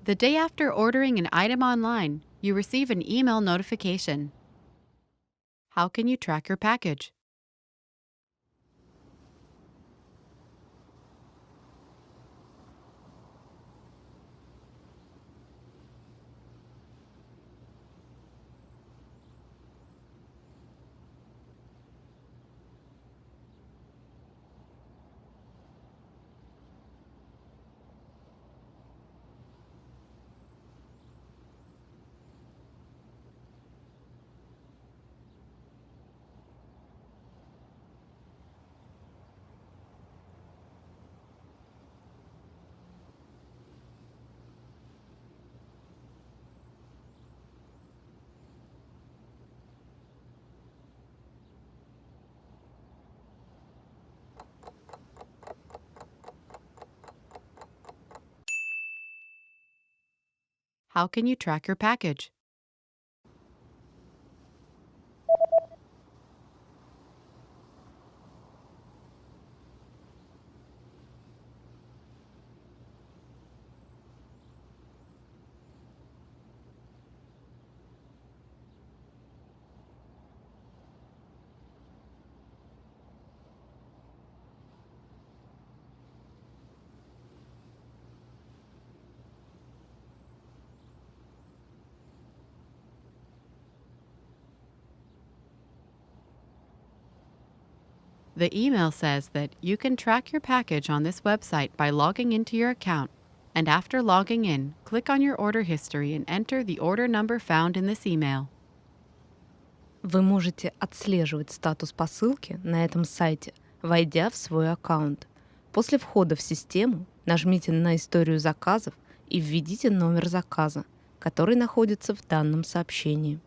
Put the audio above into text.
The day after ordering an item online, you receive an email notification. How can you track your package? How can you track your package? The email says that you can track your package on this website by logging into your account, and after logging in, click on your order history and enter the order number found in this email. Вы можете отслеживать статус посылки на этом сайте, войдя в свой аккаунт. После входа в систему нажмите на историю заказов и введите номер заказа, который находится в данном сообщении.